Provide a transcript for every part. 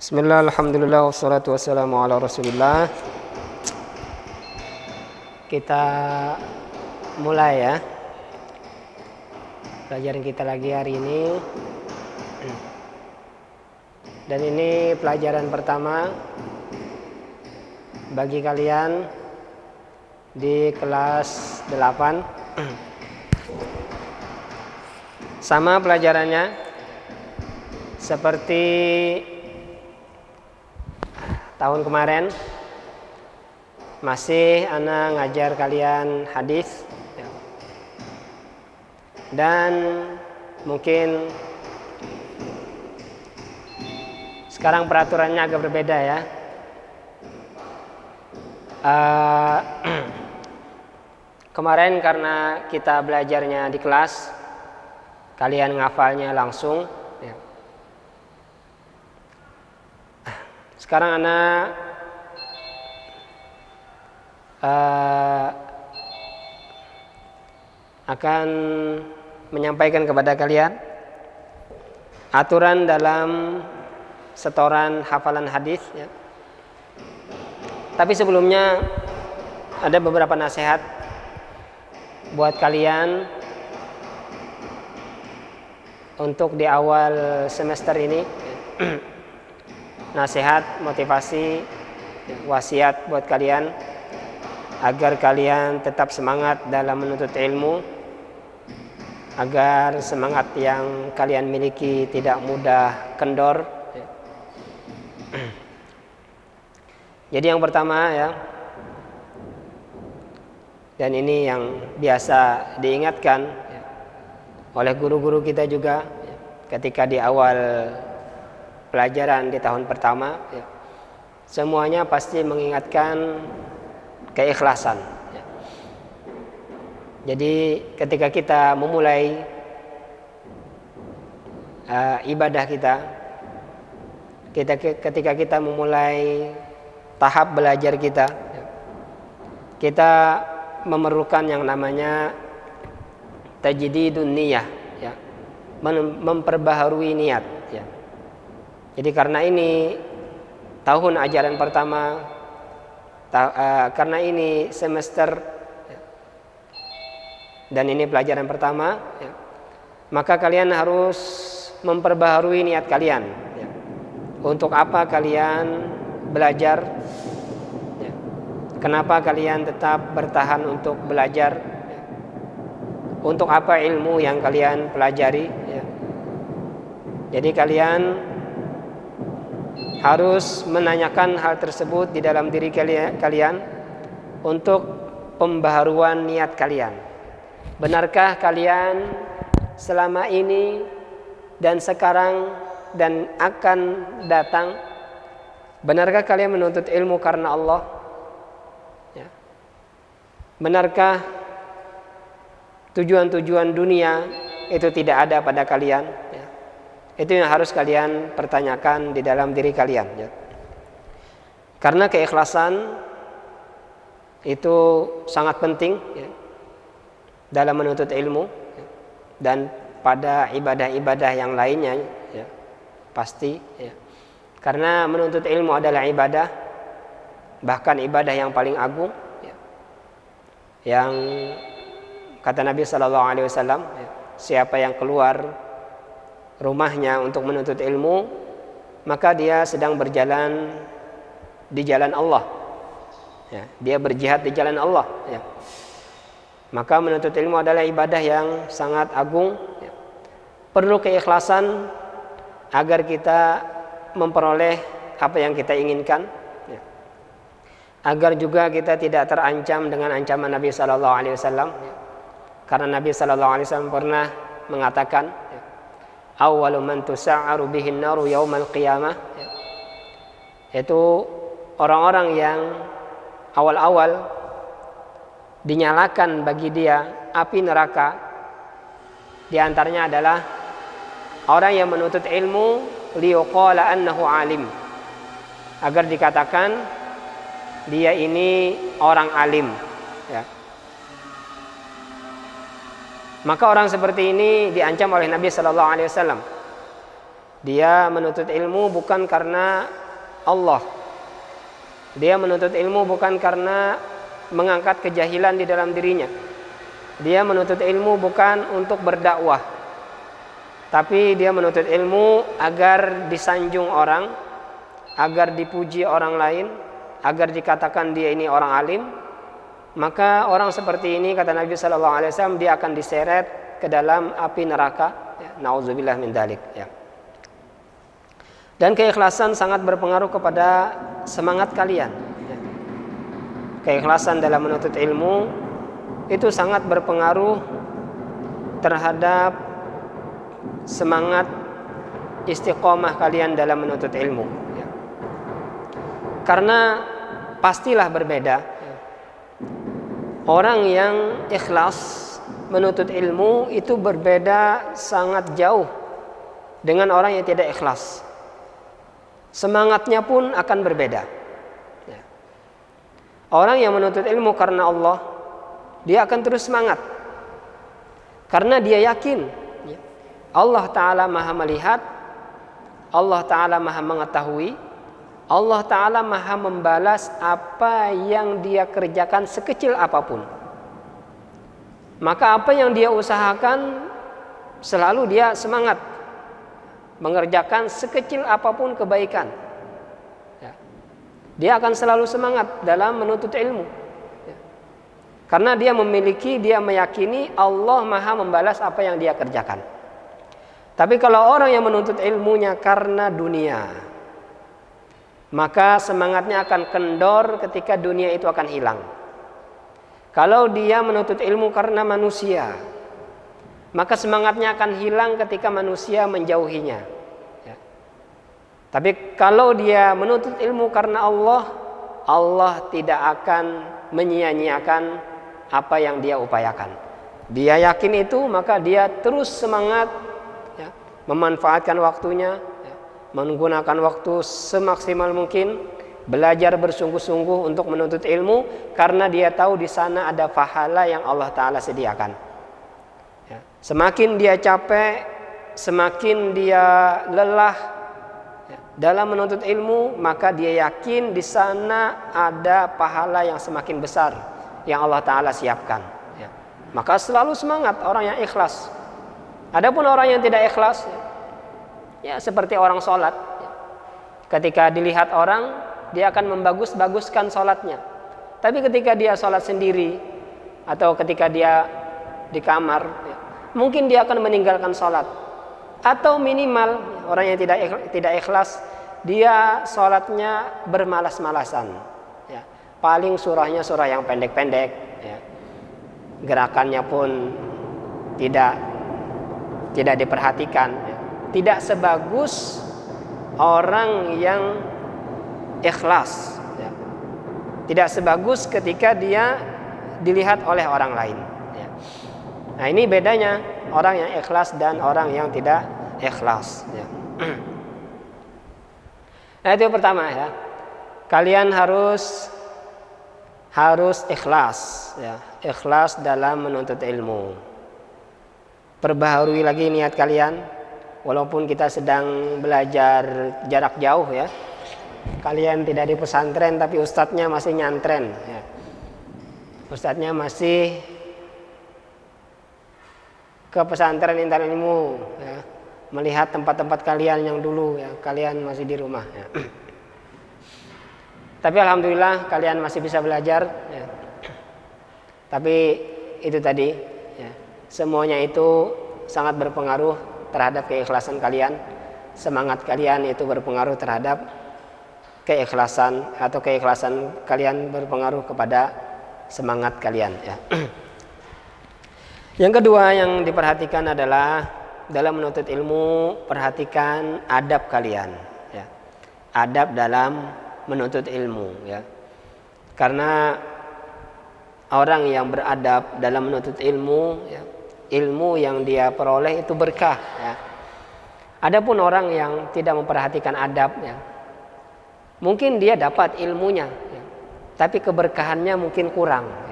Bismillah, alhamdulillah, wassalatu wassalamu ala rasulillah. Kita mulai ya pelajaran kita lagi hari ini. Dan ini pelajaran pertama bagi kalian di kelas 8. Sama pelajarannya seperti tahun kemarin, masih ana ngajar kalian hadis ya. Dan mungkin sekarang peraturannya agak berbeda ya. Kemarin karena kita belajarnya di kelas, kalian ngafalnya langsung ya. Sekarang anak akan menyampaikan kepada kalian aturan dalam setoran hafalan hadis ya. Tapi sebelumnya ada beberapa nasihat buat kalian untuk di awal semester ini. Nasihat, motivasi, wasiat buat kalian agar kalian tetap semangat dalam menuntut ilmu, agar semangat yang kalian miliki tidak mudah kendor. Jadi yang pertama ya, dan ini yang biasa diingatkan oleh guru-guru kita juga ketika di awal pelajaran di tahun pertama ya, semuanya pasti mengingatkan keikhlasan ya. Jadi ketika kita memulai ibadah ketika kita memulai tahap belajar kita ya, kita memerlukan yang namanya tajdidun niyah ya, memperbaharui niat ya. Jadi karena ini tahun ajaran pertama, karena ini semester ya, dan ini pelajaran pertama ya, maka kalian harus memperbaharui niat kalian ya. Untuk apa kalian belajar ya. Kenapa kalian tetap bertahan untuk belajar ya. Untuk apa ilmu yang kalian pelajari ya. Jadi kalian harus menanyakan hal tersebut di dalam diri kalian untuk pembaharuan niat kalian. Benarkah kalian selama ini dan sekarang dan akan datang, benarkah kalian menuntut ilmu karena Allah? Ya. Benarkah tujuan-tujuan dunia itu tidak ada pada kalian? Ya. Itu yang harus kalian pertanyakan di dalam diri kalian ya. Karena keikhlasan itu sangat penting ya, dalam menuntut ilmu ya, dan pada ibadah-ibadah yang lainnya ya, pasti ya. Karena menuntut ilmu adalah ibadah, bahkan ibadah yang paling agung ya. Yang kata Nabi SAW ya, siapa yang keluar rumahnya untuk menuntut ilmu, maka dia sedang berjalan di jalan Allah ya, dia berjihad di jalan Allah ya. Maka menuntut ilmu adalah ibadah yang sangat agung ya. Perlu keikhlasan agar kita memperoleh apa yang kita inginkan ya. Agar juga kita tidak terancam dengan ancaman Nabi SAW ya. Karena Nabi SAW pernah mengatakan ya, awwalu man tusa'aru bihin naru yaumal qiyamah ya. Itu orang-orang yang awal-awal dinyalakan bagi dia api neraka, di antaranya adalah orang yang menuntut ilmu liyuqala annahu alim, agar dikatakan dia ini orang alim ya. Maka orang seperti ini diancam oleh Nabi SAW. Dia menuntut ilmu bukan karena Allah. Dia menuntut ilmu bukan karena mengangkat kejahilan di dalam dirinya. Dia menuntut ilmu bukan untuk berdakwah, tapi dia menuntut ilmu agar disanjung orang, agar dipuji orang lain, agar dikatakan dia ini orang alim. Maka orang seperti ini, kata Nabi SAW, dia akan diseret ke dalam api neraka. Nauzubillah min dzalik. Dan keikhlasan sangat berpengaruh kepada semangat kalian. Keikhlasan dalam menuntut ilmu itu sangat berpengaruh terhadap semangat istiqomah kalian dalam menuntut ilmu. Karena pastilah berbeda. Orang yang ikhlas menuntut ilmu itu berbeda sangat jauh dengan orang yang tidak ikhlas. Semangatnya pun akan berbeda. Orang yang menuntut ilmu karena Allah, dia akan terus semangat. Karena dia yakin Allah Ta'ala maha melihat, Allah Ta'ala maha mengetahui, Allah Ta'ala maha membalas apa yang dia kerjakan sekecil apapun. Maka apa yang dia usahakan, selalu dia semangat mengerjakan sekecil apapun kebaikan. Dia akan selalu semangat dalam menuntut ilmu. Karena dia meyakini Allah maha membalas apa yang dia kerjakan. Tapi kalau orang yang menuntut ilmunya karena dunia, maka semangatnya akan kendor ketika dunia itu akan hilang. Kalau dia menuntut ilmu karena manusia, maka semangatnya akan hilang ketika manusia menjauhinya. Tapi kalau dia menuntut ilmu karena Allah, Allah tidak akan menyia-nyiakan apa yang dia upayakan. Dia yakin itu, maka dia terus semangat memanfaatkan waktunya, menggunakan waktu semaksimal mungkin, belajar bersungguh-sungguh untuk menuntut ilmu, karena dia tahu di sana ada pahala yang Allah Ta'ala sediakan. Semakin dia capek, semakin dia lelah dalam menuntut ilmu, maka dia yakin di sana ada pahala yang semakin besar yang Allah Ta'ala siapkan. Maka selalu semangat orang yang ikhlas. Adapun orang yang tidak ikhlas, ya seperti orang sholat. Ketika dilihat orang, dia akan membagus-baguskan sholatnya. Tapi ketika dia sholat sendiri, atau ketika dia di kamar, mungkin dia akan meninggalkan sholat. Atau minimal orang yang tidak ikhlas, dia sholatnya bermalas-malasan. Paling surahnya surah yang pendek-pendek, gerakannya pun tidak diperhatikan, tidak sebagus orang yang ikhlas, tidak sebagus ketika dia dilihat oleh orang lain. Nah, ini bedanya orang yang ikhlas dan orang yang tidak ikhlas. Nah, itu pertama ya. Kalian harus ikhlas, ikhlas dalam menuntut ilmu. Perbaharui lagi niat kalian, walaupun kita sedang belajar jarak jauh ya. Kalian tidak di pesantren, tapi ustadznya masih nyantren. Ustadznya masih ke pesantren Intan Ilmu, melihat tempat-tempat kalian yang dulu, kalian masih di rumah. Tapi alhamdulillah kalian masih bisa belajar. Tapi itu tadi, semuanya itu sangat berpengaruh terhadap keikhlasan kalian. Semangat kalian itu berpengaruh terhadap keikhlasan, atau keikhlasan kalian berpengaruh kepada semangat kalian. Yang kedua yang diperhatikan adalah dalam menuntut ilmu, perhatikan adab kalian. Adab dalam menuntut ilmu. Karena orang yang beradab dalam menuntut ilmu, ilmu yang dia peroleh itu berkah. Adapun orang yang tidak memperhatikan adab, mungkin dia dapat ilmunya, tapi keberkahannya mungkin kurang.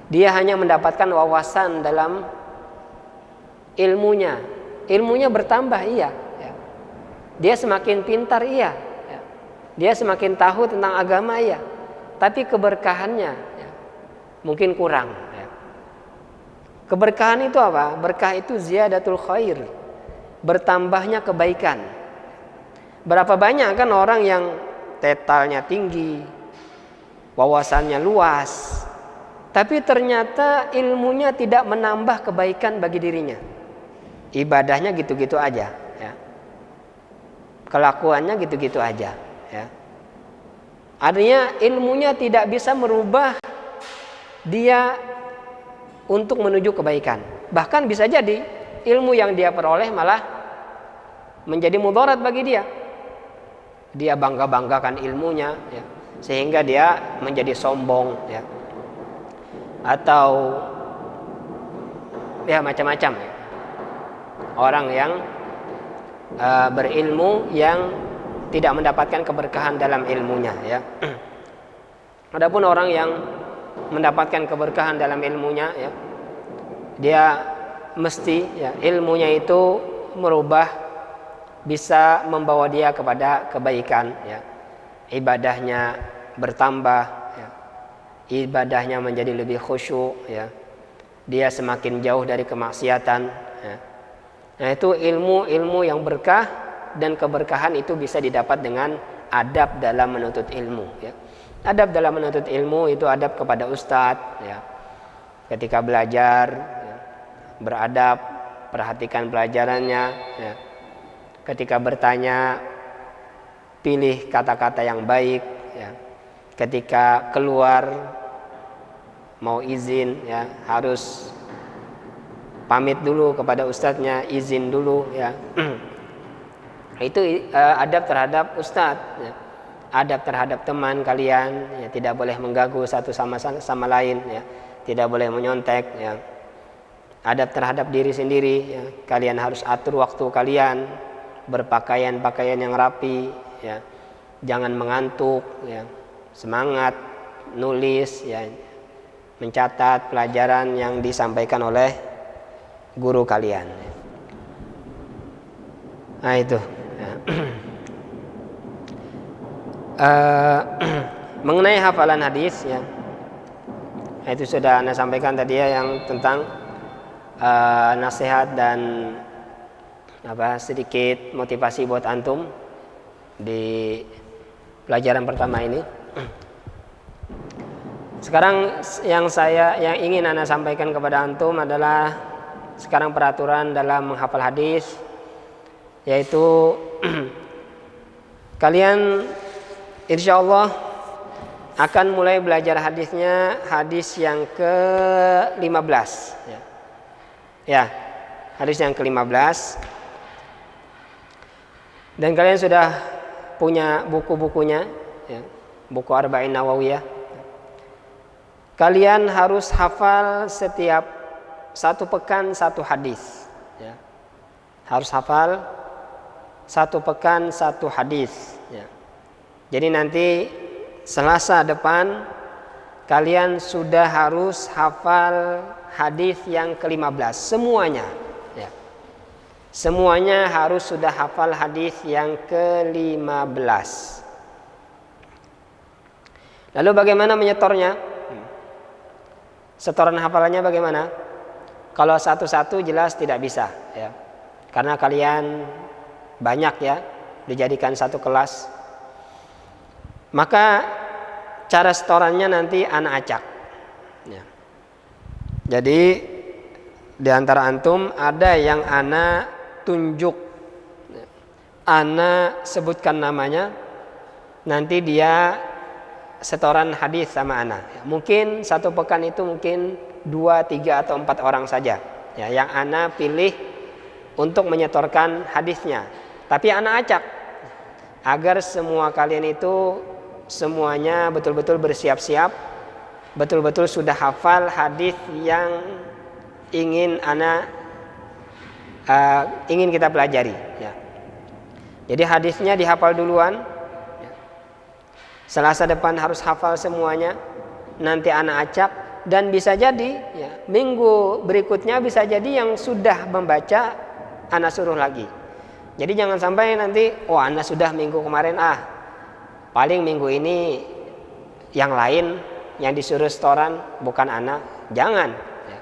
Dia hanya mendapatkan wawasan dalam ilmunya. Ilmunya bertambah, iya. Dia semakin pintar, iya. Ya. Dia semakin tahu tentang agama, iya. Tapi keberkahannya ya, mungkin kurang. Ya. Keberkahan itu apa? Berkah itu ziyadatul khair, bertambahnya kebaikan. Berapa banyak kan orang yang tetalnya tinggi, wawasannya luas, tapi ternyata ilmunya tidak menambah kebaikan bagi dirinya. Ibadahnya gitu-gitu aja, ya. Kelakuannya gitu-gitu aja, ya. Artinya ilmunya tidak bisa merubah dia untuk menuju kebaikan. Bahkan bisa jadi ilmu yang dia peroleh malah menjadi mudarat bagi dia. Dia bangga-banggakan ilmunya, ya, sehingga dia menjadi sombong, ya. Atau ya macam-macam, ya. Orang yang berilmu yang tidak mendapatkan keberkahan dalam ilmunya, ya. Adapun orang yang mendapatkan keberkahan dalam ilmunya, ya, dia mesti, ya, ilmunya itu merubah, bisa membawa dia kepada kebaikan, ya. Ibadahnya bertambah, ya. Ibadahnya menjadi lebih khusyuk, ya. Dia semakin jauh dari kemaksiatan, ya. Nah, itu ilmu yang berkah, dan keberkahan itu bisa didapat dengan adab dalam menuntut ilmu, ya. Adab dalam menuntut ilmu itu adab kepada ustadz, ya. Ketika belajar, ya, beradab, perhatikan pelajarannya, ya. Ketika bertanya, pilih kata-kata yang baik, ya. Ketika keluar mau izin, ya, harus pamit dulu kepada ustadznya, izin dulu, ya. Itu adab terhadap ustadz, ya. Adab terhadap teman kalian, ya, tidak boleh mengganggu satu sama lain, ya. Tidak boleh menyontek, ya. Adab terhadap diri sendiri, ya. Kalian harus atur waktu kalian, berpakaian yang rapi, ya. Jangan mengantuk, ya. Semangat nulis, ya. Mencatat pelajaran yang disampaikan oleh guru kalian. Nah, itu, ya. Mengenai hafalan hadis, ya, itu sudah Anda sampaikan tadi, ya, yang tentang nasihat dan sedikit motivasi buat antum di pelajaran pertama ini. Sekarang yang ingin Anda sampaikan kepada antum adalah sekarang peraturan dalam menghafal hadis, yaitu kalian insya Allah akan mulai belajar hadisnya, hadis yang ke-15, ya. Ya, hadis yang ke-15. Dan kalian sudah punya buku-bukunya, ya, buku Arba'in Nawawiyah. Kalian harus hafal setiap satu pekan satu hadis, ya. Harus hafal satu pekan satu hadis, ya. Jadi nanti Selasa depan kalian sudah harus hafal hadis yang ke-15 semuanya, ya. Semuanya harus sudah hafal hadis yang ke-15. Lalu bagaimana menyetornya? Setoran hafalannya bagaimana? Kalau satu-satu jelas tidak bisa, ya. Karena kalian banyak, ya, dijadikan satu kelas. Maka cara setorannya nanti ana acak, ya. Jadi di antara antum ada yang ana tunjuk, ana sebutkan namanya, nanti dia setoran hadis sama ana. Mungkin satu pekan itu mungkin 2, 3 atau 4 orang saja, ya, yang ana pilih untuk menyetorkan hadisnya. Tapi ana acak agar semua kalian itu semuanya betul-betul bersiap-siap, betul-betul sudah hafal hadis yang ingin kita pelajari, ya. Jadi hadisnya dihafal duluan, ya. Selasa depan harus hafal semuanya, nanti ana acak. Dan bisa jadi, ya, minggu berikutnya bisa jadi yang sudah membaca ana suruh lagi. Jadi jangan sampai nanti, oh Anda sudah minggu kemarin, paling minggu ini yang lain yang disuruh setoran bukan Anda. Jangan. Ya.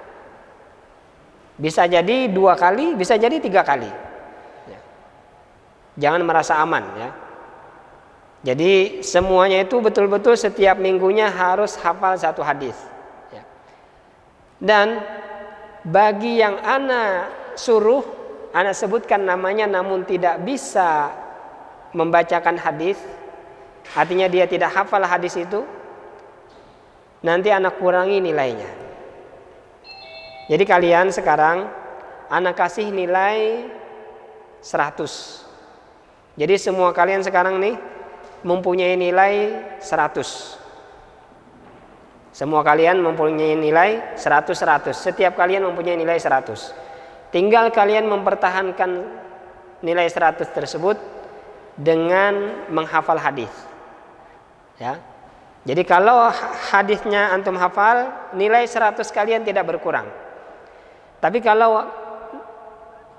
Bisa jadi 2 kali, bisa jadi 3 kali. Ya. Jangan merasa aman. Ya. Jadi semuanya itu betul-betul setiap minggunya harus hafal 1 hadis. Ya. Dan bagi yang Anda suruh, Anda sebutkan namanya namun tidak bisa membacakan hadis, artinya dia tidak hafal hadis itu, nanti Anda kurangi nilainya. Jadi kalian sekarang Anda kasih nilai 100. Jadi semua kalian sekarang nih mempunyai nilai 100. Semua kalian mempunyai nilai 100. Setiap kalian mempunyai nilai 100. Tinggal kalian mempertahankan nilai 100 tersebut dengan menghafal hadis. Ya. Jadi kalau hadisnya antum hafal, nilai 100 kalian tidak berkurang. Tapi kalau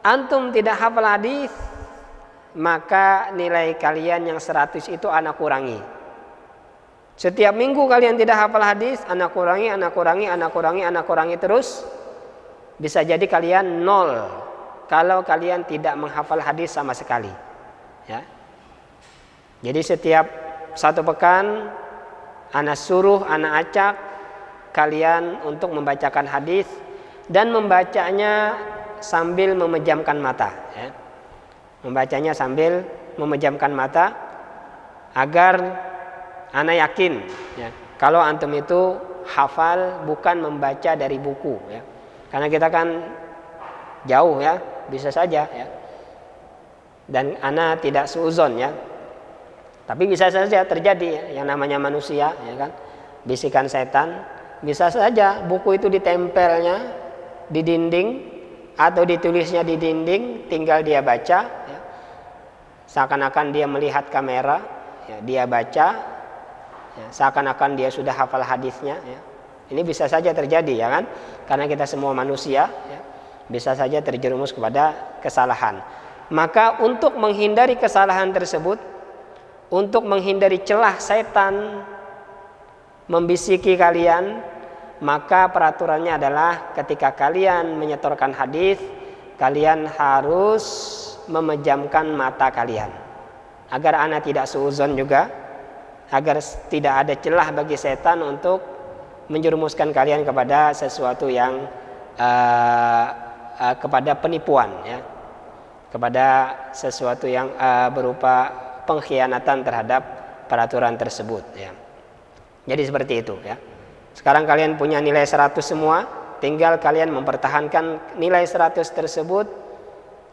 antum tidak hafal hadis, maka nilai kalian yang 100 itu ana kurangi. Setiap minggu kalian tidak hafal hadis, ana kurangi terus. Bisa jadi kalian 0 kalau kalian tidak menghafal hadis sama sekali. Ya. Jadi setiap 1 pekan ana suruh, ana acak kalian untuk membacakan hadis dan membacanya sambil memejamkan mata. Ya. Membacanya sambil memejamkan mata agar ana yakin. Ya. Kalau antum itu hafal bukan membaca dari buku. Ya. Karena kita kan jauh ya, bisa saja ya. Dan ana tidak suuzon ya. Tapi bisa saja terjadi ya, yang namanya manusia ya kan. Bisikan setan, bisa saja buku itu ditempelnya di dinding atau ditulisnya di dinding, tinggal dia baca ya. Seakan-akan dia melihat kamera, ya, dia baca ya, seakan-akan dia sudah hafal hadisnya ya. Ini bisa saja terjadi ya kan, karena kita semua manusia ya, bisa saja terjerumus kepada kesalahan. Maka untuk menghindari kesalahan tersebut, untuk menghindari celah setan membisiki kalian, maka peraturannya adalah ketika kalian menyetorkan hadis, kalian harus memejamkan mata kalian, agar ana tidak suuzon juga, agar tidak ada celah bagi setan untuk menjerumuskan kalian kepada sesuatu yang kepada penipuan ya, kepada sesuatu yang berupa pengkhianatan terhadap peraturan tersebut ya. Jadi seperti itu ya. Sekarang kalian punya nilai 100 semua, tinggal kalian mempertahankan nilai 100 tersebut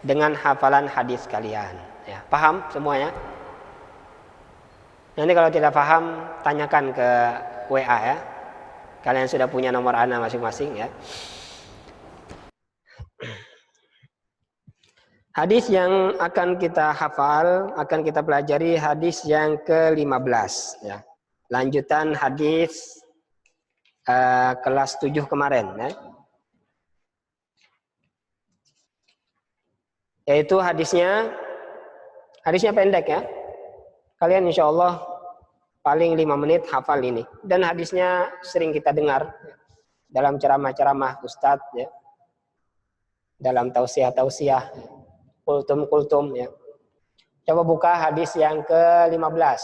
dengan hafalan hadis kalian ya. Paham semuanya? Nanti kalau tidak paham tanyakan ke WA ya. Kalian sudah punya nomor ana masing-masing ya. Hadis yang akan kita hafal, akan kita pelajari hadis yang ke-15 ya. Lanjutan hadis kelas 7 kemarin ya. Yaitu hadisnya pendek ya. Kalian insya Allah paling 5 menit hafal ini. Dan hadisnya sering kita dengar dalam ceramah-ceramah ustadz ya. Dalam tausiah-tausiah, kultum-kultum ya. Coba buka hadis yang ke-15.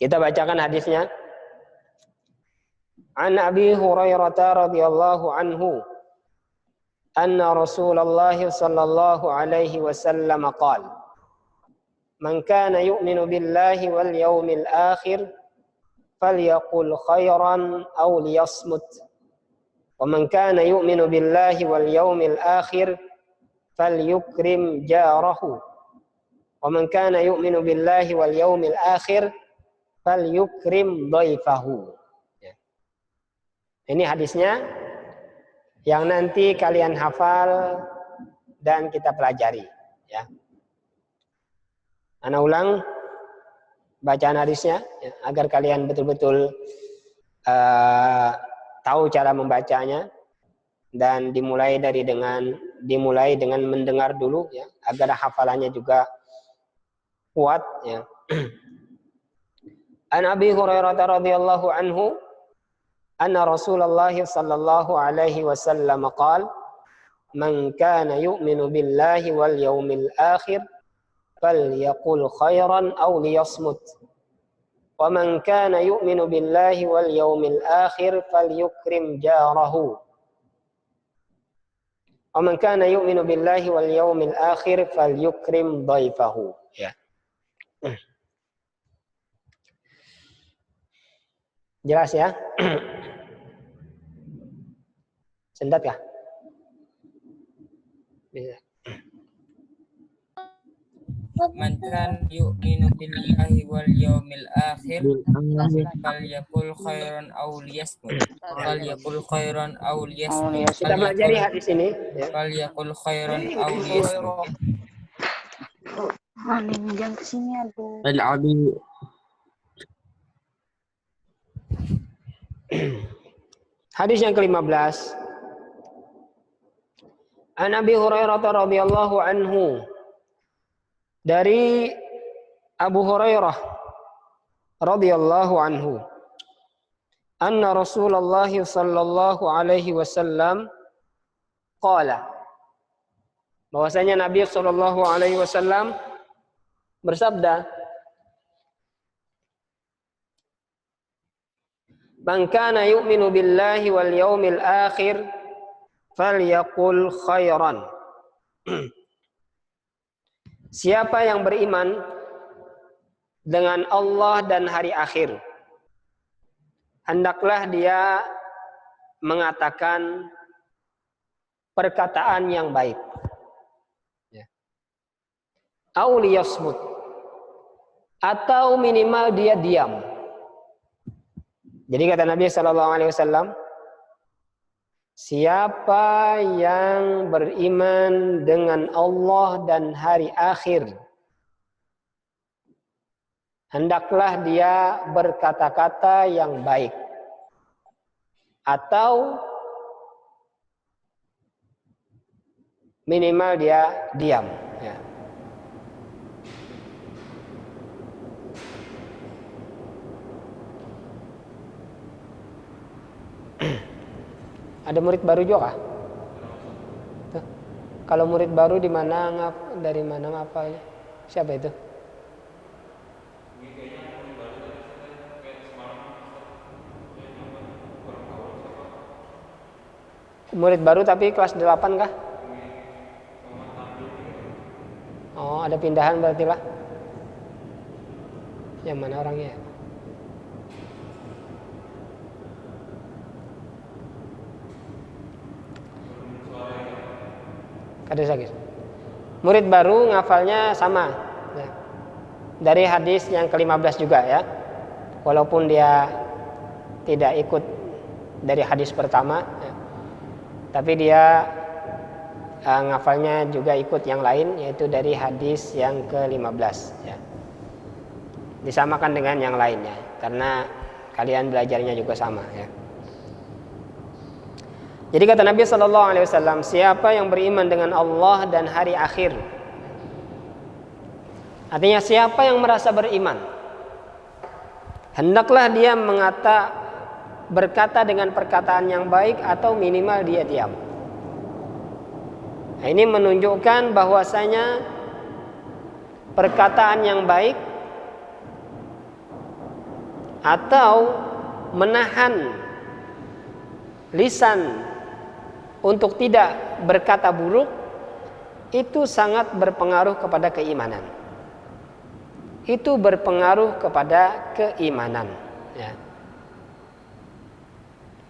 Kita bacakan hadisnya. An Abi Hurairah radhiyallahu anhu anna Rasulullah sallallahu alaihi wasallam qala Man kana yu'minu billahi wal yawmil akhir falyaqul khairan aw liyasmut. Wa man kana yu'minu billahi wal yawmil akhir falyukrim jarahu. Wa man kana yu'minu billahi wal yawmil akhir falyukrim dhaifahu. Ini hadisnya yang nanti kalian hafal dan kita pelajari ya. Ana ulang bacaan hadisnya ya, agar kalian betul-betul tahu cara membacanya, dan dimulai dari dengan dimulai dengan mendengar dulu ya, agar hafalannya juga kuat ya. An Abi Hurairah radhiyallahu anhu anna Rasulullah sallallahu alaihi wasallam qala man kana yu'minu billahi wal yawmil akhir falyaqul khairan aw liyasmut wa man kana yu'minu billahi wal yawmil akhir falyukrim jarahu wa man kana yu'minu billahi wal yawmil akhir falyukrim dhaifahu ya. Jelas ya? Sendat kah? Bisa. Man kan yu'minu billahi wal yawmil akhir falyaqul khairan aw liyasmut. Falyaqul khairan aw liyasmut. Kita pelajari hadis ini ya. Falyaqul khairan aw liyasmut. Jangan kesini aduh. Hadis yang ke-15. An Abi Hurairah radhiyallahu anhu, dari Abu Hurairah radhiyallahu anhu, anna Rasulullah sallallahu alaihi wasallam qala, bahwasanya Nabi sallallahu alaihi wasallam bersabda, man kana yu'minu billahi wal yawmil akhir falyaqul khairan. Siapa yang beriman dengan Allah dan hari akhir, hendaklah dia mengatakan perkataan yang baik. Aw liyasmut, atau minimal dia diam. Jadi kata Nabi sallallahu alaihi wasallam, siapa yang beriman dengan Allah dan hari akhir, hendaklah dia berkata-kata yang baik, atau minimal dia diam ya. Ada murid baru juga kah? Tuh. Kalau murid baru di mana dari mana ngapalnya? Siapa itu? Murid baru tapi kelas 8 kah? Oh, ada pindahan berarti lah. Yang mana orangnya? Ada sakit. Murid baru ngafalnya sama ya. Dari hadis yang ke-15 juga ya. Walaupun dia tidak ikut dari hadis pertama ya. Tapi dia ngafalnya juga ikut yang lain, yaitu dari hadis yang ke-15 ya. Disamakan dengan yang lainnya karena kalian belajarnya juga sama ya. Jadi kata Nabi sallallahu alaihi wasallam, siapa yang beriman dengan Allah dan hari akhir, artinya siapa yang merasa beriman, hendaklah dia berkata dengan perkataan yang baik atau minimal dia diam. Nah, ini menunjukkan bahwasanya perkataan yang baik atau menahan lisan untuk tidak berkata buruk itu sangat berpengaruh kepada keimanan. Itu berpengaruh kepada keimanan ya.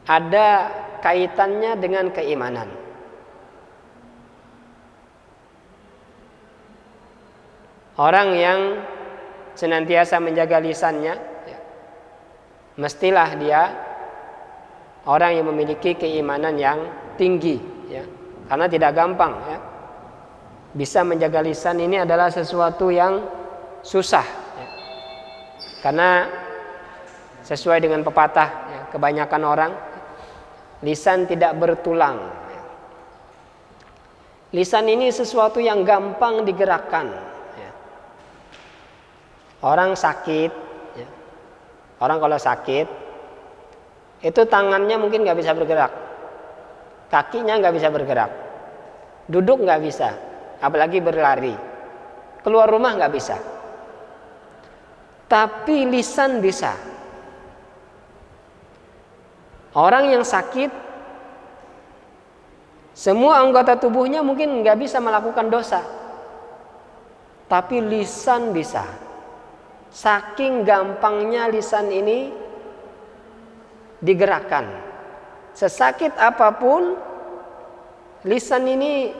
Ada kaitannya dengan keimanan. Orang yang senantiasa menjaga lisannya ya, mestilah dia orang yang memiliki keimanan yang tinggi ya. Karena tidak gampang ya. Bisa menjaga lisan ini adalah sesuatu yang susah ya. Karena sesuai dengan pepatah ya, kebanyakan orang lisan tidak bertulang ya. Lisan ini sesuatu yang gampang digerakkan. Ya. Orang sakit, ya. Orang kalau sakit, itu tangannya mungkin nggak bisa bergerak, kakinya nggak bisa bergerak, duduk nggak bisa, apalagi berlari, keluar rumah nggak bisa. Tapi lisan bisa. Orang yang sakit, semua anggota tubuhnya mungkin nggak bisa melakukan dosa, tapi lisan bisa. Saking gampangnya lisan ini digerakkan. Sesakit apapun, lisan ini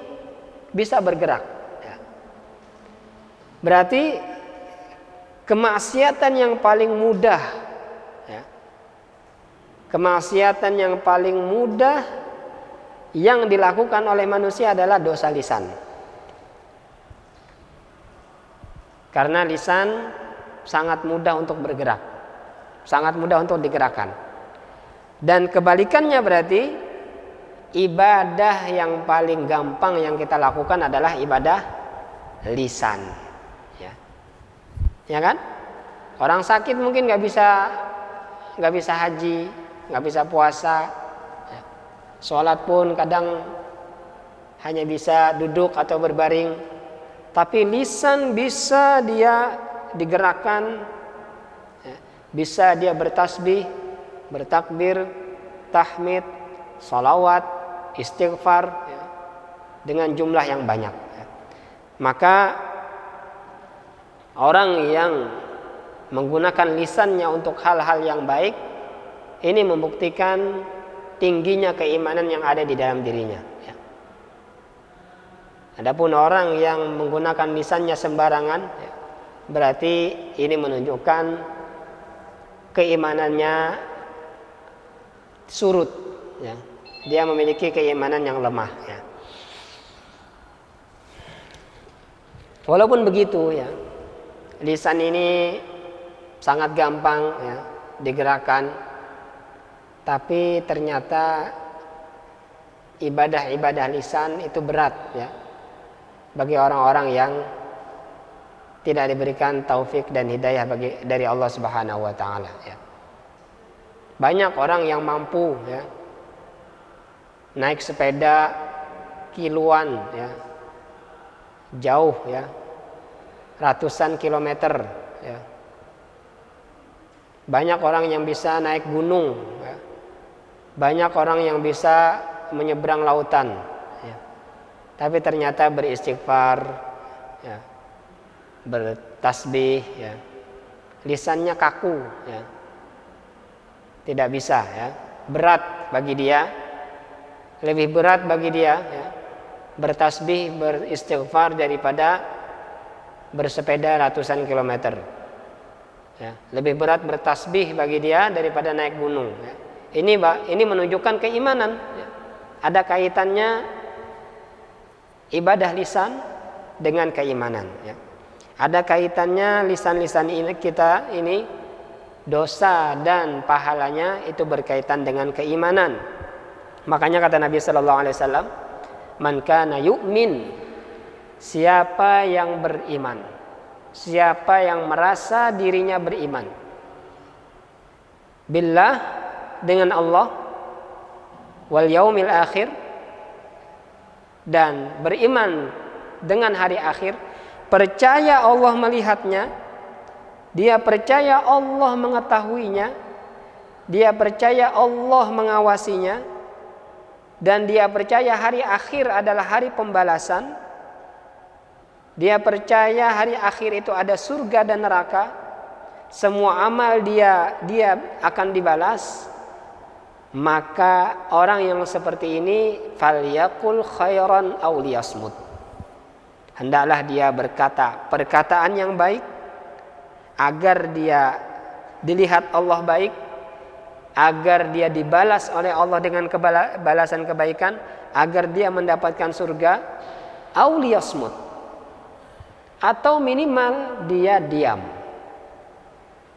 bisa bergerak. Ya. Berarti kemaksiatan yang paling mudah, ya, kemaksiatan yang paling mudah yang dilakukan oleh manusia adalah dosa lisan. Karena lisan sangat mudah untuk bergerak, sangat mudah untuk digerakkan. Dan kebalikannya berarti ibadah yang paling gampang yang kita lakukan adalah ibadah lisan. Ya kan? Orang sakit mungkin nggak bisa haji, nggak bisa puasa. Sholat pun kadang hanya bisa duduk atau berbaring. Tapi lisan bisa dia digerakkan, bisa dia bertasbih, bertakbir, tahmid, salawat, istighfar, dengan jumlah yang banyak. Maka orang yang menggunakan lisannya untuk hal-hal yang baik, ini membuktikan tingginya keimanan yang ada di dalam dirinya. Adapun orang yang menggunakan lisannya sembarangan, berarti ini menunjukkan keimanannya surut. Dia memiliki keimanan yang lemah. Walaupun begitu, lisan ini sangat gampang digerakkan. Tapi ternyata ibadah-ibadah lisan itu berat bagi orang-orang yang tidak diberikan taufik dan hidayah dari Allah Subhanahu wa taala. Banyak orang yang mampu naik sepeda kiloan jauh ratusan kilometer. Banyak orang yang bisa naik gunung. Banyak orang yang bisa menyeberang lautan, tapi ternyata beristighfar, bertasbih, lisannya kaku, tidak bisa, berat bagi dia, lebih berat bagi dia, bertasbih, beristighfar daripada bersepeda ratusan kilometer. Lebih berat bertasbih bagi dia daripada naik gunung. Ini menunjukkan keimanan. Ada kaitannya ibadah lisan dengan keimanan. Ada kaitannya lisan-lisan ini kita ini dosa dan pahalanya itu berkaitan dengan keimanan. Makanya kata Nabi Sallallahu Alaihi Wasallam, "Man kana yu'min," siapa yang beriman, siapa yang merasa dirinya beriman, billah, dengan Allah, wal yaumil akhir, dan beriman dengan hari akhir, percaya Allah melihatnya, dia percaya Allah mengetahuinya, dia percaya Allah mengawasinya, dan dia percaya hari akhir adalah hari pembalasan, dia percaya hari akhir itu ada surga dan neraka, semua amal dia akan dibalas. Maka orang yang seperti ini falyaqul khairan aw liyasmut, hendaklah dia berkata perkataan yang baik agar dia dilihat Allah baik, agar dia dibalas oleh Allah dengan balasan kebaikan, agar dia mendapatkan surga, aw liyasmut, atau minimal dia diam,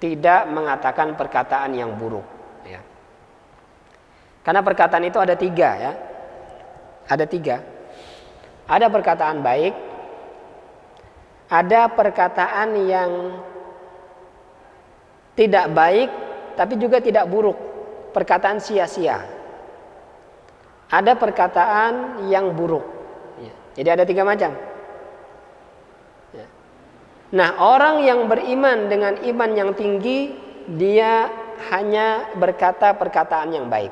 tidak mengatakan perkataan yang buruk. Karena perkataan itu ada tiga. Ada tiga. Ada perkataan baik, ada perkataan yang tidak baik tapi juga tidak buruk, perkataan sia-sia. Ada perkataan yang buruk. Jadi ada 3 macam. Nah, orang yang beriman dengan iman yang tinggi, dia hanya berkata perkataan yang baik.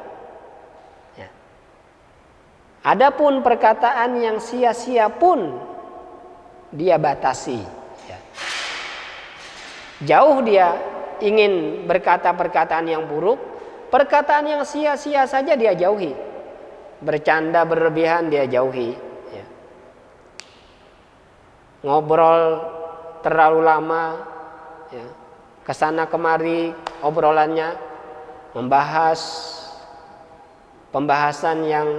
Adapun perkataan yang sia-sia pun dia batasi. Jauh dia ingin berkata perkataan yang buruk, perkataan yang sia-sia saja dia jauhi. Bercanda berlebihan dia jauhi. Ngobrol terlalu lama, kesana kemari obrolannya, membahas pembahasan yang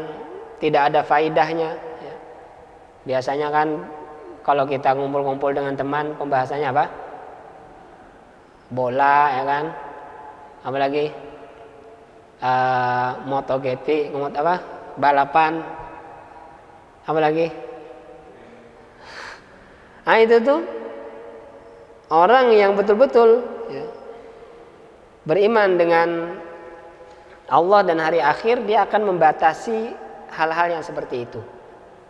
tidak ada faidahnya. Biasanya kan kalau kita ngumpul-ngumpul dengan teman, pembahasannya apa? Bola, ya kan? Apalagi MotoGP, balapan, apalagi? Nah itu tuh orang yang betul-betul beriman dengan Allah dan hari akhir, dia akan membatasi hal-hal yang seperti itu.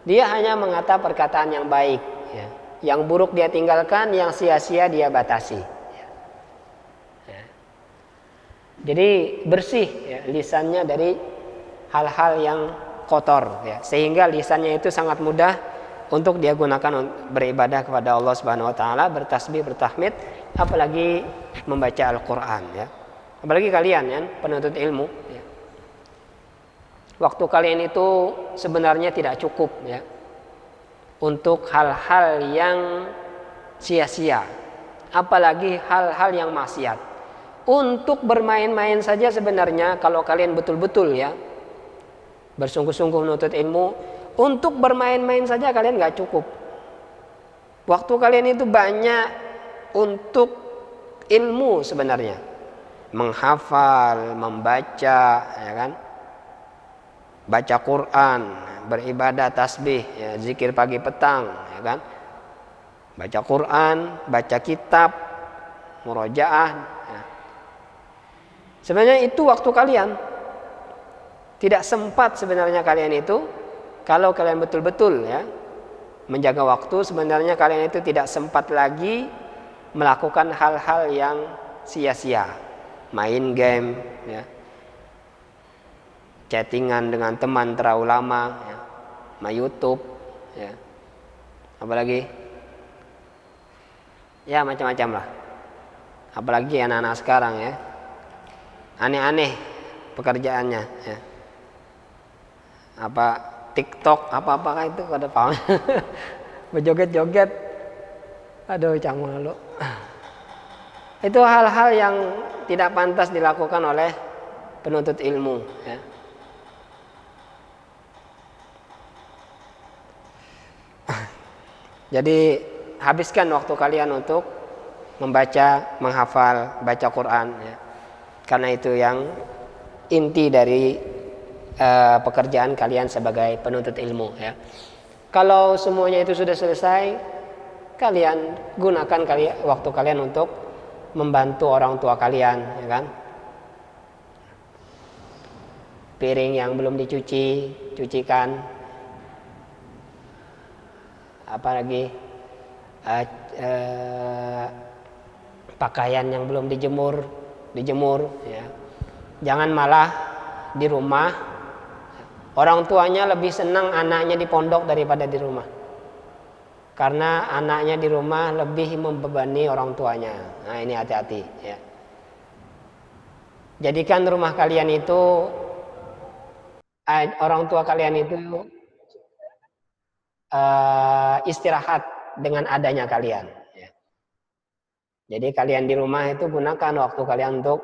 Dia hanya mengata perkataan yang baik, yang buruk dia tinggalkan, yang sia-sia dia batasi. Jadi bersih lisannya dari hal-hal yang kotor, sehingga lisannya itu sangat mudah untuk dia gunakan beribadah kepada Allah Subhanahu wa taala, bertasbih, bertahmid, apalagi membaca Al-Qur'an, Apalagi kalian penuntut ilmu, Waktu kalian itu sebenarnya tidak cukup untuk hal-hal yang sia-sia, apalagi hal-hal yang maksiat. Untuk bermain-main saja sebenarnya kalau kalian betul-betul bersungguh-sungguh menuntut ilmu, untuk bermain-main saja kalian gak cukup. Waktu kalian itu banyak untuk ilmu sebenarnya. Menghafal, membaca, baca Quran, beribadah, tasbih, zikir pagi petang, baca Quran, baca kitab, murojaah. Sebenarnya itu waktu kalian. Tidak sempat sebenarnya kalian itu. Kalau kalian betul-betul menjaga waktu, sebenarnya kalian itu tidak sempat lagi melakukan hal-hal yang sia-sia. Main game, chattingan dengan teman terlalu lama, main YouTube, apalagi macam-macam lah. Apalagi anak-anak sekarang aneh-aneh pekerjaannya, TikTok apa-apa itu pada paham. Berjoget-joget, aduh cang malu. Itu hal-hal yang tidak pantas dilakukan oleh penuntut ilmu, Jadi habiskan waktu kalian untuk membaca, menghafal, baca Quran, Karena itu yang inti dari pekerjaan kalian sebagai penuntut ilmu, Kalau semuanya itu sudah selesai, kalian gunakan waktu kalian untuk membantu orang tua kalian, Piring yang belum dicuci, cucikan. Apalagi pakaian yang belum dijemur, Jangan malah di rumah orang tuanya lebih senang anaknya di pondok daripada di rumah. Karena anaknya di rumah lebih membebani orang tuanya. Nah, ini hati-hati, Jadikan rumah kalian itu, orang tua kalian itu istirahat dengan adanya kalian. Jadi kalian di rumah itu gunakan waktu kalian untuk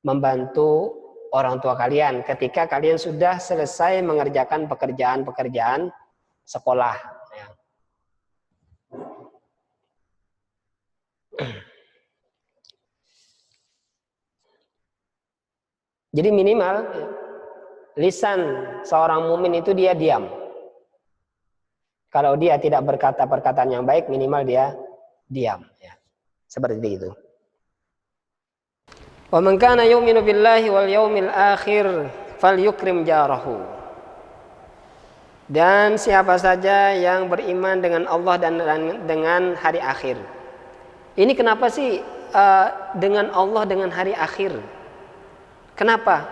membantu orang tua kalian ketika kalian sudah selesai mengerjakan pekerjaan-pekerjaan sekolah. Jadi minimal lisan seorang mukmin itu dia diam. Kalau dia tidak berkata perkataan yang baik, minimal dia diam. Ya. Seperti itu. Wa man kana yu'minu billahi wal yaumil akhir falyukrim jarahu. Dan siapa saja yang beriman dengan Allah dan dengan hari akhir. Ini kenapa sih dengan Allah dengan hari akhir? Kenapa?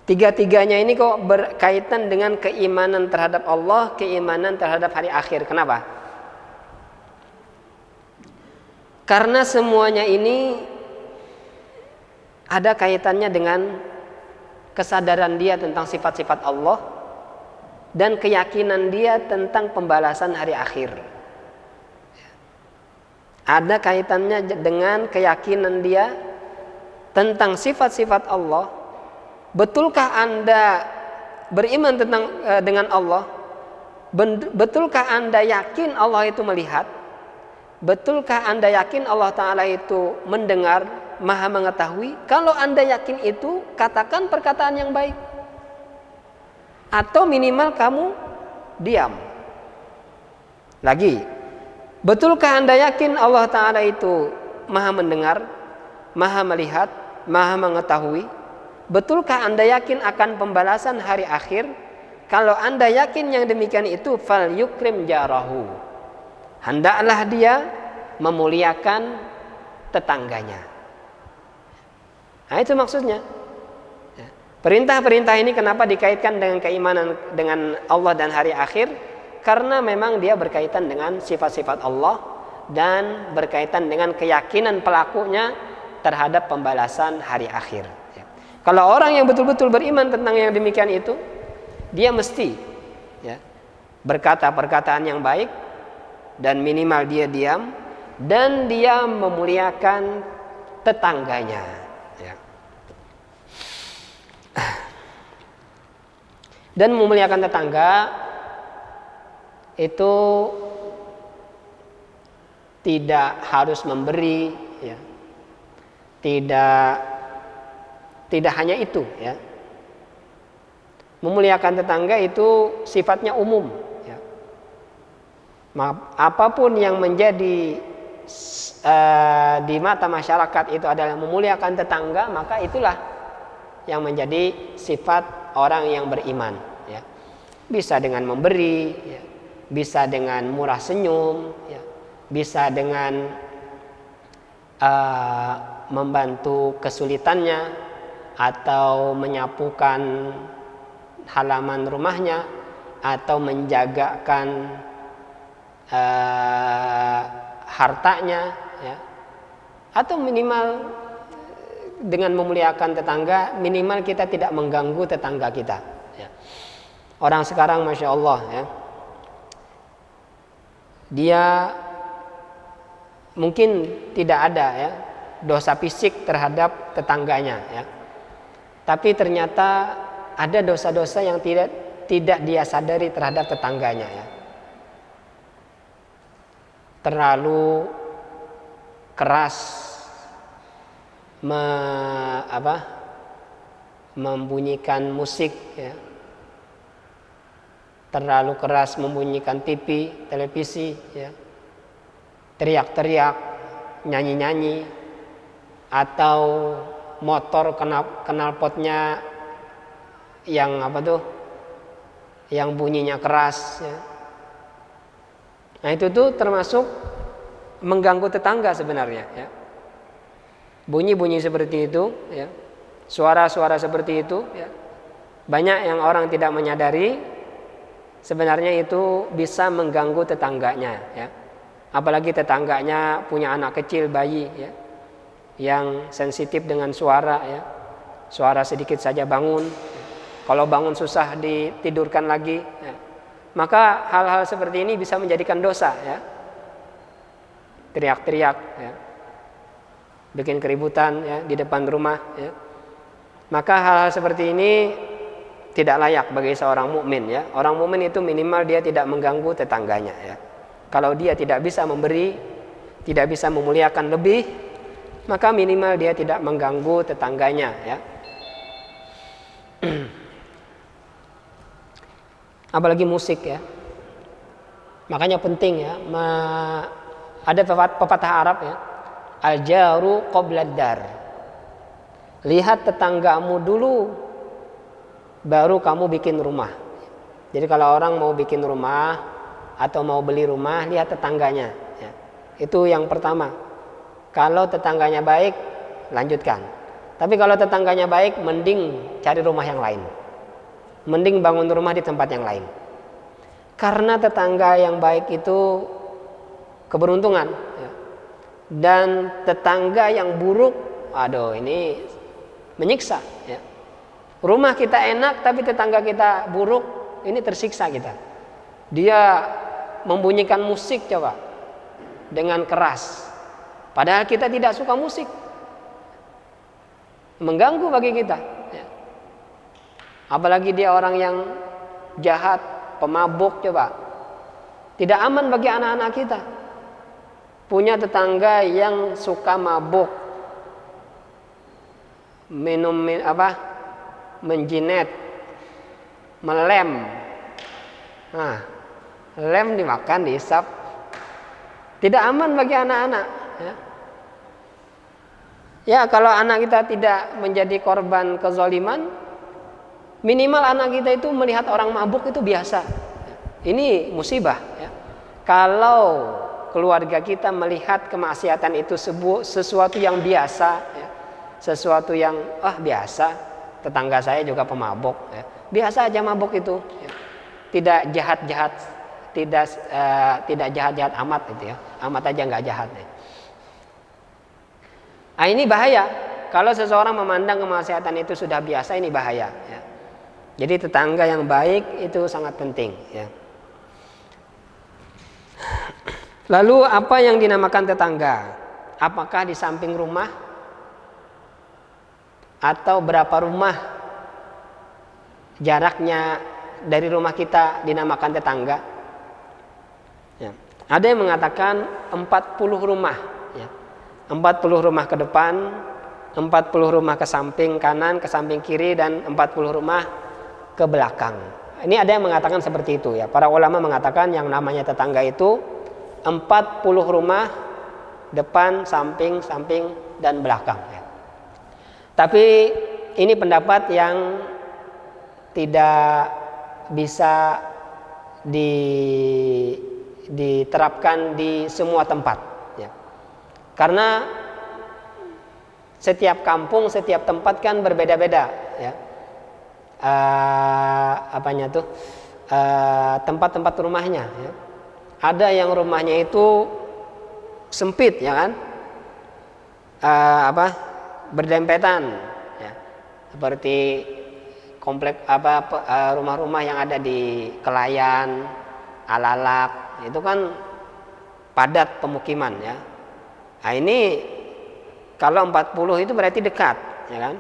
Tiga-tiganya ini kok berkaitan dengan keimanan terhadap Allah, keimanan terhadap hari akhir. Kenapa? Karena semuanya ini ada kaitannya dengan kesadaran dia tentang sifat-sifat Allah dan keyakinan dia tentang pembalasan hari akhir. Ada kaitannya dengan keyakinan dia tentang sifat-sifat Allah. Betulkah Anda beriman dengan Allah? Betulkah Anda yakin Allah itu melihat? Betulkah Anda yakin Allah Ta'ala itu mendengar, maha mengetahui? Kalau Anda yakin itu, katakan perkataan yang baik. Atau minimal kamu diam. Lagi, betulkah Anda yakin Allah Ta'ala itu maha mendengar, maha melihat, maha mengetahui? Betulkah Anda yakin akan pembalasan hari akhir? Kalau Anda yakin yang demikian itu, fal yukrim jarahu. Hendaklah dia memuliakan tetangganya. Nah, itu maksudnya. Perintah-perintah ini kenapa dikaitkan dengan keimanan dengan Allah dan hari akhir? Karena memang dia berkaitan dengan sifat-sifat Allah dan berkaitan dengan keyakinan pelakunya terhadap pembalasan hari akhir. Kalau orang yang betul-betul beriman tentang yang demikian itu, dia mesti berkata perkataan yang baik dan minimal dia diam dan dia memuliakan tetangganya. Dan memuliakan tetangga itu tidak harus memberi, tidak hanya itu, Memuliakan tetangga itu sifatnya umum, Apapun yang menjadi di mata masyarakat itu adalah memuliakan tetangga, maka itulah yang menjadi sifat orang yang beriman. Bisa dengan memberi, bisa dengan murah senyum, bisa dengan membantu kesulitannya, atau menyapukan halaman rumahnya, atau menjagakan hartanya, atau minimal dengan memuliakan tetangga, minimal kita tidak mengganggu tetangga kita. Orang sekarang Masya Allah, dia mungkin tidak ada dosa fisik terhadap tetangganya, tapi ternyata ada dosa-dosa yang tidak dia sadari terhadap tetangganya, Terlalu keras membunyikan musik, terlalu keras membunyikan TV, televisi, teriak-teriak, nyanyi-nyanyi, atau motor knalpotnya yang yang bunyinya keras, Nah itu tuh termasuk mengganggu tetangga sebenarnya, Bunyi-bunyi seperti itu, suara-suara seperti itu, banyak yang orang tidak menyadari sebenarnya itu bisa mengganggu tetangganya, Apalagi tetangganya punya anak kecil, bayi, yang sensitif dengan suara, Suara sedikit saja bangun. Kalau bangun susah ditidurkan lagi, maka hal-hal seperti ini bisa menjadikan dosa, Teriak-teriak, bikin keributan, di depan rumah, Maka hal-hal seperti ini tidak layak bagi seorang mukmin, Orang mukmin itu minimal dia tidak mengganggu tetangganya, Kalau dia tidak bisa memberi, tidak bisa memuliakan lebih, maka minimal dia tidak mengganggu tetangganya, apalagi musik ya. Makanya penting ya, ada pepatah Arab ya, al-jaru qabla ad-dar. Lihat tetanggamu dulu, baru kamu bikin rumah. Jadi kalau orang mau bikin rumah atau mau beli rumah, lihat tetangganya ya. Itu yang pertama. Kalau tetangganya baik, lanjutkan. Tapi kalau tetangganya baik, mending cari rumah yang lain. Mending bangun rumah di tempat yang lain. Karena tetangga yang baik itu keberuntungan ya. Dan tetangga yang buruk, aduh ini menyiksa ya. Rumah kita enak tapi tetangga kita buruk, ini tersiksa kita. Dia membunyikan musik coba dengan keras, padahal kita tidak suka musik, mengganggu bagi kita ya. Apalagi dia orang yang jahat, pemabuk coba, tidak aman bagi anak-anak kita. Punya tetangga yang suka mabuk, minum menjinet, melem. Nah, lem dimakan, dihisap, tidak aman bagi anak-anak ya. Ya, kalau anak kita tidak menjadi korban kezaliman, minimal anak kita itu melihat orang mabuk itu biasa. Ini musibah ya. Kalau keluarga kita melihat kemaksiatan itu sesuatu yang biasa ya. Sesuatu yang biasa, tetangga saya juga pemabuk ya. Biasa aja mabuk itu ya. Tidak jahat-jahat, tidak jahat-jahat amat itu ya. Amat aja nggak jahat ya. Nah, ini bahaya. Kalau seseorang memandang kemaksiatan itu sudah biasa, ini bahaya ya. Jadi tetangga yang baik itu sangat penting ya. Lalu apa yang dinamakan tetangga? Apakah di samping rumah atau berapa rumah jaraknya dari rumah kita dinamakan tetangga? Ya. Ada yang mengatakan 40 rumah ya. 40 rumah ke depan, 40 rumah ke samping kanan, ke samping kiri, dan 40 rumah ke belakang. Ini ada yang mengatakan seperti itu ya. Para ulama mengatakan yang namanya tetangga itu 40 rumah, depan, samping, dan belakang ya. Tapi ini pendapat yang tidak bisa diterapkan di semua tempat ya. Karena setiap kampung, setiap tempat kan berbeda-beda ya. Tempat-tempat rumahnya ya. Ada yang rumahnya itu sempit ya kan, berdempetan ya. Seperti komplek rumah-rumah yang ada di Kelayan, Alalak, itu kan padat pemukiman ya. Nah, ini kalau 40 itu berarti dekat ya kan.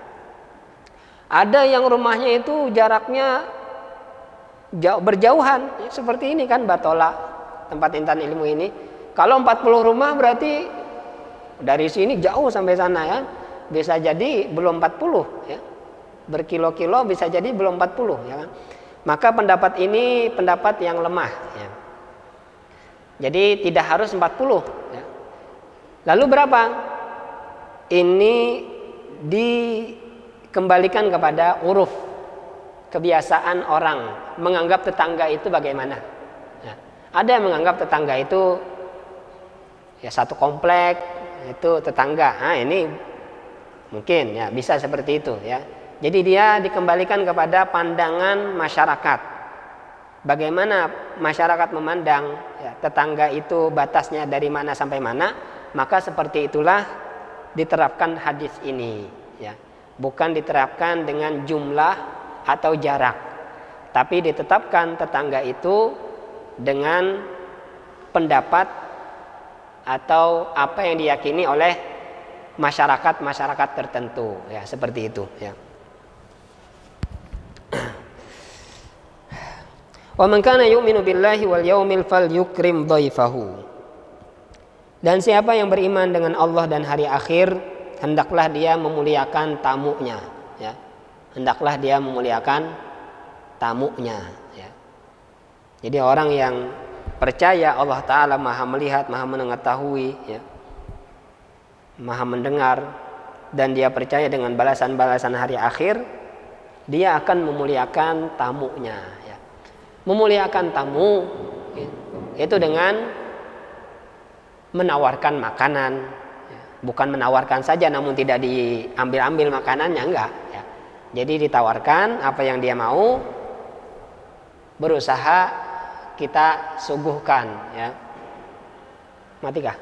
Ada yang rumahnya itu jaraknya berjauhan ya, seperti ini kan Batola, tempat intan ilmu ini. Kalau 40 rumah berarti dari sini jauh sampai sana ya. Bisa jadi belum 40 ya. Berkilo-kilo bisa jadi belum 40 ya kan. Maka pendapat ini pendapat yang lemah ya. Jadi tidak harus 40 ya. Lalu berapa? Ini dikembalikan kepada uruf, kebiasaan orang menganggap tetangga itu bagaimana ya. Ada yang menganggap tetangga itu ya satu komplek itu tetangga. Nah, ini mungkin ya bisa seperti itu ya. Jadi dia dikembalikan kepada pandangan masyarakat. Bagaimana masyarakat memandang ya, tetangga itu batasnya dari mana sampai mana, maka seperti itulah diterapkan hadis ini ya. Bukan diterapkan dengan jumlah atau jarak, tapi ditetapkan tetangga itu dengan pendapat atau apa yang diyakini oleh masyarakat tertentu ya, seperti itu ya. Wa man kana yu'minu billahi wal yaumil falyukrim dhaifahu. Dan siapa yang beriman dengan Allah dan hari akhir, hendaklah dia memuliakan tamunya ya. Hendaklah dia memuliakan tamunya ya. Jadi orang yang percaya Allah Ta'ala maha melihat, maha mengetahui, ya, maha mendengar, dan dia percaya dengan balasan-balasan hari akhir, dia akan memuliakan tamunya, ya. Memuliakan tamu, ya, itu dengan menawarkan makanan, ya. Bukan menawarkan saja namun tidak diambil-ambil makanannya, enggak, ya. Jadi ditawarkan apa yang dia mau, berusaha kita suguhkan, ya. Matikah?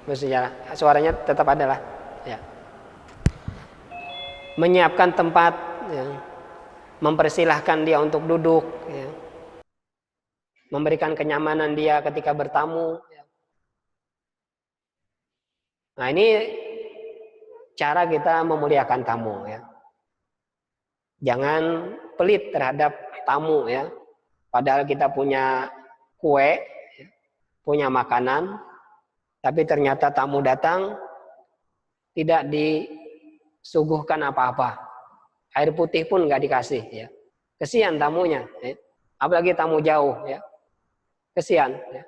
Bersejarah, suaranya tetap ada lah, ya. Menyiapkan tempat, ya. Mempersilahkan dia untuk duduk, ya. Memberikan kenyamanan dia ketika bertamu, ya. Nah, ini cara kita memuliakan tamu, ya. Jangan pelit terhadap tamu, ya. Padahal kita punya kue, punya makanan, tapi ternyata tamu datang tidak disuguhkan apa-apa. Air putih pun nggak dikasih, ya. Kesian tamunya, ya. Apalagi tamu jauh, ya. Kesian, ya.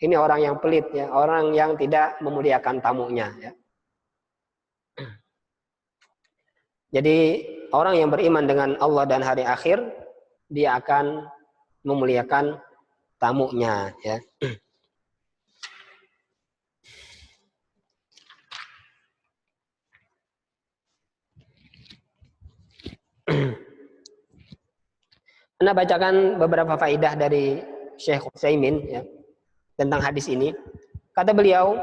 Ini orang yang pelit, ya, orang yang tidak memuliakan tamunya, ya. Jadi orang yang beriman dengan Allah dan hari akhir, dia akan memuliakan tamunya, ya. Anda bacakan beberapa faidah dari Syekh Utsaimin, ya, tentang hadis ini. Kata beliau,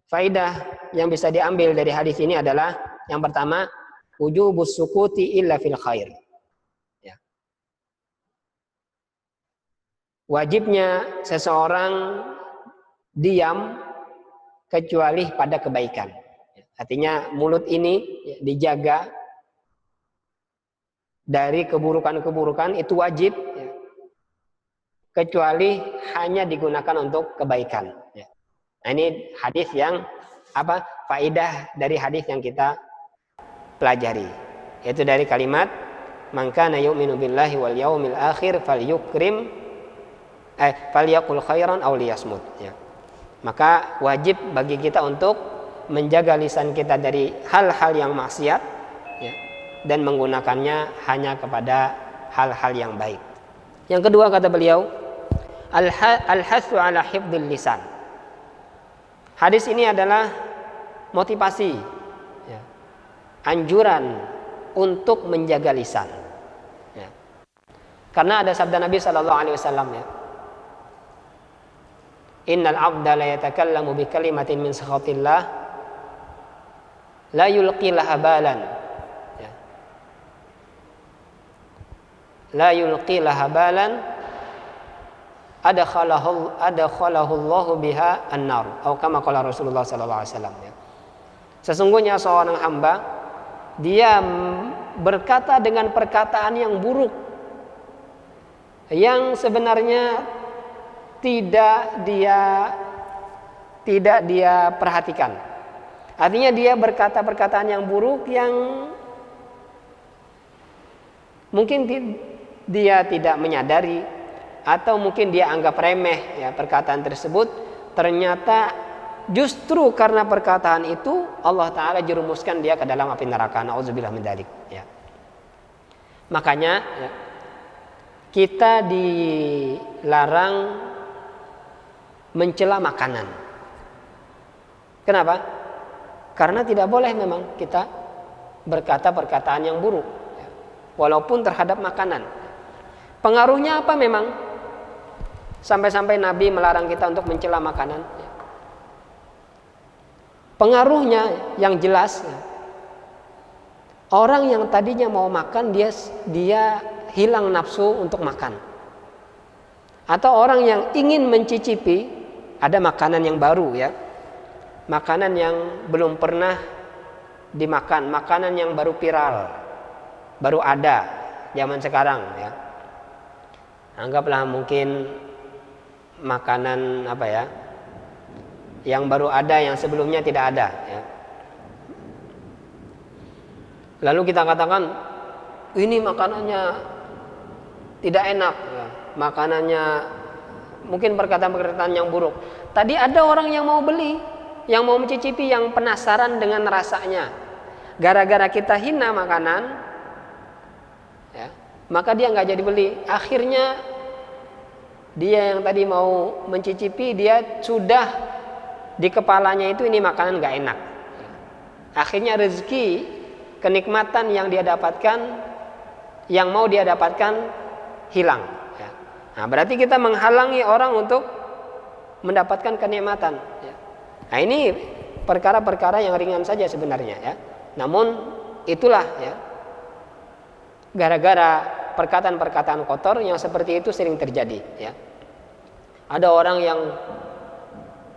faidah yang bisa diambil dari hadis ini adalah yang pertama, wujubus sukuti illa fil khair. Wajibnya seseorang diam kecuali pada kebaikan. Artinya mulut ini dijaga dari keburukan-keburukan, itu wajib, ya. Kecuali hanya digunakan untuk kebaikan, ya. Nah, ini hadis yang faidah dari hadis yang kita pelajari, yaitu dari kalimat man kana yu'minu billahi wal yaumil akhir falyaqul khairan aw liyasmut, ya. Maka wajib bagi kita untuk menjaga lisan kita dari hal-hal yang maksiat, ya, dan menggunakannya hanya kepada hal-hal yang baik. Yang kedua, kata beliau, al-hasu ala hifdzil lisan. Hadis ini adalah motivasi, ya, anjuran untuk menjaga lisan, ya. Karena ada sabda Nabi SAW, ya, innal abda la yatakallamu bi kalimatin min sakhatillah la yulqi laha balan, ya. La yulqi laha balan adkhalahu Allahu biha an-nar, atau kama qala Rasulullah sallallahu alaihi wasallam, ya. Sesungguhnya seorang hamba, dia berkata dengan perkataan yang buruk yang sebenarnya tidak dia perhatikan. Artinya dia berkata perkataan yang buruk yang mungkin dia tidak menyadari, atau mungkin dia anggap remeh, ya, perkataan tersebut. Ternyata justru karena perkataan itu Allah Ta'ala jerumuskan dia ke dalam api neraka. Na'udzubillah min dzalik, ya. Makanya, ya, kita dilarang mencela makanan. Kenapa? Karena tidak boleh memang kita berkata perkataan yang buruk, ya, walaupun terhadap makanan. Pengaruhnya apa memang? Sampai-sampai Nabi melarang kita untuk mencela makanan, ya. Pengaruhnya yang jelas, ya, orang yang tadinya mau makan, dia hilang nafsu untuk makan. Atau orang yang ingin mencicipi, ada makanan yang baru, ya, makanan yang belum pernah dimakan, makanan yang baru viral, baru ada zaman sekarang, ya. Anggaplah mungkin makanan yang baru ada, yang sebelumnya tidak ada, ya. Lalu kita katakan ini makanannya tidak enak, ya. makanannya mungkin perkataan-perkataan yang buruk. Tadi ada orang yang mau beli, yang mau mencicipi, yang penasaran dengan rasanya. Gara-gara kita hina makanan, ya, maka dia nggak jadi beli. Akhirnya dia yang tadi mau mencicipi, dia sudah di kepalanya itu ini makanan nggak enak. Akhirnya rezeki, kenikmatan yang dia dapatkan, yang mau dia dapatkan hilang. Ya. Nah, berarti kita menghalangi orang untuk mendapatkan kenikmatan. Ya. Nah, ini perkara-perkara yang ringan saja sebenarnya. Ya. Namun itulah ya, gara-gara perkataan-perkataan kotor yang seperti itu sering terjadi. Ya. Ada orang yang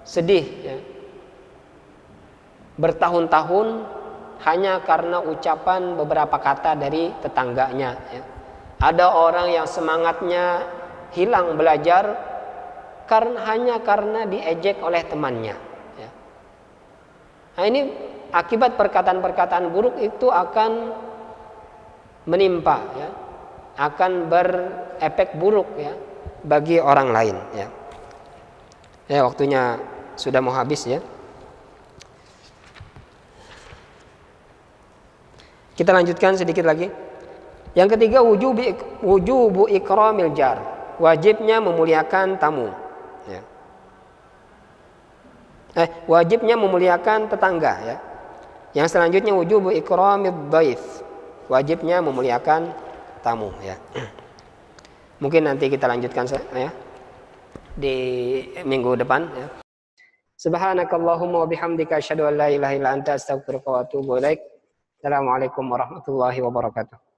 sedih, ya, bertahun-tahun hanya karena ucapan beberapa kata dari tetangganya. Ya. Ada orang yang semangatnya hilang belajar hanya karena diejek oleh temannya. Ya. Nah, ini akibat perkataan-perkataan buruk itu akan menimpa, ya, akan berefek buruk ya bagi orang lain. Ya. Ya, waktunya sudah mau habis ya. Kita lanjutkan sedikit lagi. Yang ketiga, wujubu ikramil jar, wajibnya memuliakan tamu. Ya. Wajibnya memuliakan tetangga. Ya. Yang selanjutnya wujubu ikramid dhaif, wajibnya memuliakan tamu. Ya. Mungkin nanti kita lanjutkan ya di minggu depan. Ya. Subhanakallahumma wa bihamdika asyhadu an la ilaha illa anta astaghfiruka wa atubu ilaik. Assalamualaikum warahmatullahi wabarakatuh.